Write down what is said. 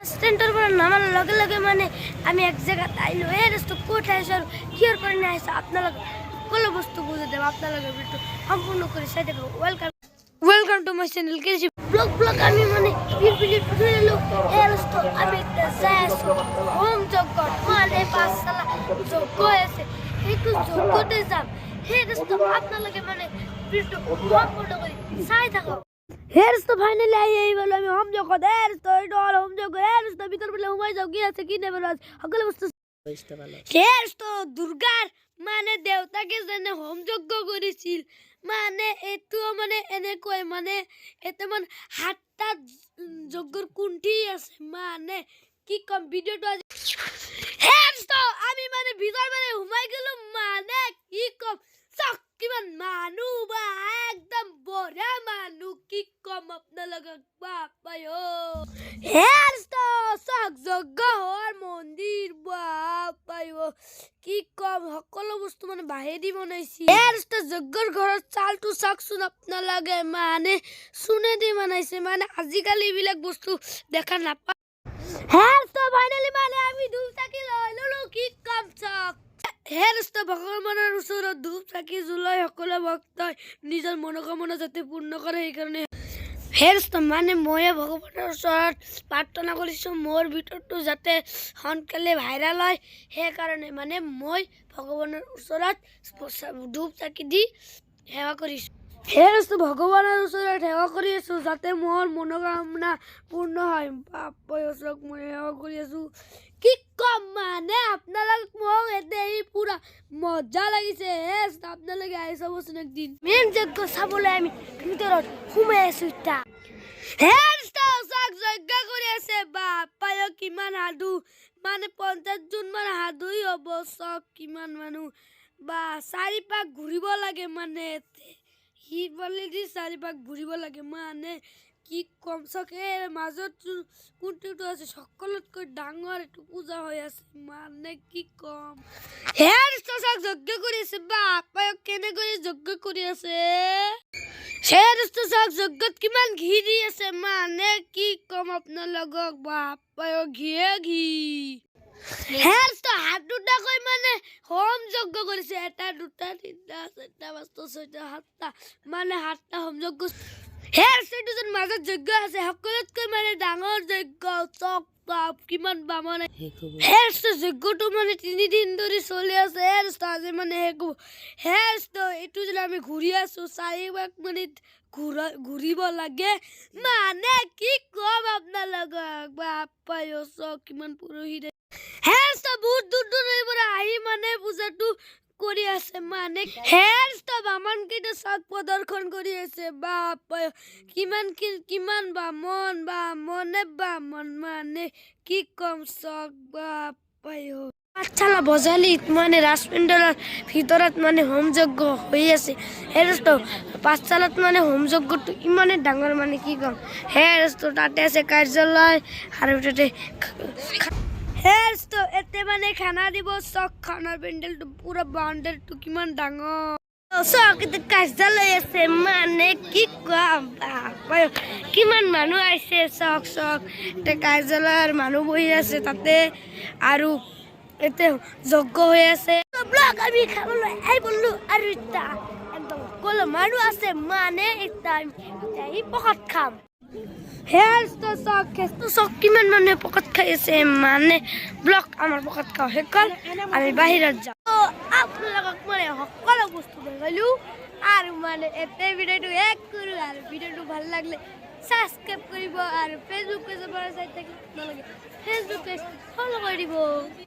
Centre পৰা নামাৰ লগে লগে মানে আমি এক জায়গাত আইলো এই ৰাস্তা ক'ত আহিছো আৰু কিহৰ কাৰণে আহিছো আপোনালোক সকলো বস্তু বুজাই দেব আপোনালোকৰ ভিডিঅ সম্পূৰ্ণ কৰি চাই থাকক welcome to my channel KG blog আমি মানে পিলপিলি ফুৰিলো এই ৰাস্তা আমি যাই আছো হোম জগত মানে পাঁচশালা যোগ্য আছে সেইটো যোগ্যতে যাম সেই ৰাস্তা আপোনালোকে মানে ভিডিঅ সম্পূৰ্ণ কৰি চাই থাকক Here's the finally I will be home joke. There's the all home joke. Here's the bitter below my joke. Yes, a kid never was. Here's the Durgar Mane Devtak is in a home joke go good seal. Mane etu mane eneko mane eteman hatta jogur kunti as mane ki computer to Here's the Ami mane bizar mane humagulu mane ki com suck কিমান মানুহ বা একদম বড়া মানুহ কি কম আপোনালোকক বাপায়ো হেৰস্ত সক জগ্গ হোৱাৰ মন্দিৰ বাপায়ো কি কম সকলো বস্তু মানে বাহেদি বনাইছি হেৰস্ত জগ্গৰ ঘৰত চালটো চাকচোন আপোনালোকে মানে চুনে দি বনাইছে মানে আজিকালি এইবিলাক বস্তু দেখা নাপায় হেৰস্ত ফাইনালি মানে আমি ধূপ চাকি লৈ ললো কি কম চক হেৰস্ত ভগৱানৰ ওচৰত ধূপ চাকি জ্বলাই সকলো ভক্তই নিজৰ মনোকামনা যাতে পূৰ্ণ কৰে এই কাৰণে হেৰস্ত মানে মই ভগৱানৰ ওচৰত প্ৰাৰ্থনা কৰিছো মোৰ ভিডিঅটো যাতে সোনকালে ভাইৰাল হয় সেই কাৰণে মানে মই ভগৱানৰ ওচৰত ধূপ চাকি দি সেৱা কৰিছো হেৰস্ত ভগৱানৰ ওচৰত সেৱা কৰি আছো যাতে মোৰ মনোকামনা পূৰ্ণ হয় বাপৰ ওচৰত মই সেৱা কৰি আছো কি কম মানে আপোনালোক মোক এতেই পুৰা মজা লাগিছে হেৰস্ত আপোনালোকে আহি চাবচোন একদিন মেইন যজ্ঞ চাবলৈ আমি ভিতৰত সোমাই আছো এতিয়া হেৰস্ত চাক যজ্ঞ কৰি আছে বাপায় কিমান সাধু মানে 50 জন মান সাধুই হ'ব চক কিমান মানুহ বা চাৰিপাক ঘূৰিব লাগে মানে হি বলে দি চাৰিপাক ঘূৰিব লাগে মানে কি কম চকে মাজত কোনটো আছে সকলোতকৈ ডাঙৰ এটো পূজা হৈ আছে মানে কি কম হেৰস্ত চাক যজ্ঞ কৰি আছে বাপায় কেনে কৰি যজ্ঞ কৰি আছে হেৰস্ত চাক যজ্ঞত কিমান ঘি দি আছে মানে কি কম আপোনালোকক বাপায় ঘি হেৰস্ত হাত দুটাকৈ মানে হোম যজ্ঞ কৰিছে এটা দুটা তিনটা চাৰিটা পাঁচটা ছয়টা সাতটা মানে সাতটা হোম যজ্ঞ হেৰস্ত দুজন মাজত যজ্ঞ আছে সকলোতকৈ মানে ডাঙৰ যজ্ঞ চক বাপ কিমান বামন হেৰস্ত যজ্ঞটো মানে 3 দিন ধৰি চলি আছে হেৰস্ত আজি মানে হেৰস্ত এইটো যে আমি ঘূৰি আছো চাৰিবাক মানে ঘূৰিব লাগে মানে কি কম আপোনালোকক বাপায় চক কিমান পুৰোহিত হেৰস্ত বহুত দূৰৰ পৰা আহি মানে পূজাটো কৰি আছে মানে হেৰস্ত বামন কেইটা চাক প্ৰদৰ্শন কৰি আছে বাপায় কিমান বামন মানে কি কম চক বাপায় পাঠশালা বজালিত মানে ৰাজপেণ্ডাৰৰ ভিতৰত মানে হোম যজ্ঞ হৈ আছে হেৰস্ত পাঠশালাত মানে হোম যজ্ঞটো ইমানে ডাঙৰ মানে কি কম হেৰস্ত তাতে আছে কাৰ্যালয় আৰু তাতে হেৰস্ত এতে মানে খানা দিব চক খানাৰ পেণ্ডেলটো পুৰা বাউণ্ডাৰীটো কিমান ডাঙৰ চক এতে কাৰ্যালয় আছে মানে কি কম বাপায় কিমান মানুহ আহিছে চক এতে কাৰ্যালয়ৰ মানুহ বহি আছে তাতে আৰু এতে যজ্ঞ হৈ আছে ব্লগ আমি খাবলৈ আই বললো আৰু এটা একদম সকলো মানুহ আছে মানে এটা এই পকাত খাম হেৰস্ত চক কিমান মানুহে পকাত খাই আছে মানে ব্লগ আমাৰ পকাত খাওঁ সেইকাল আমি বাহিৰত যাওঁ আপোনালোকক মানে সকলো বস্তু দেখালো আৰু মানে এতে ভিডিঅ'টো এক কৰো আৰু ভিডিঅ'টো ভাল লাগিলে সাবস্ক্ৰাইব কৰিব আৰু ফেসবুক পেজৰ পৰা চাই থাকিলে আপোনালোকে ফেসবুক পেজ ফলো কৰি দিব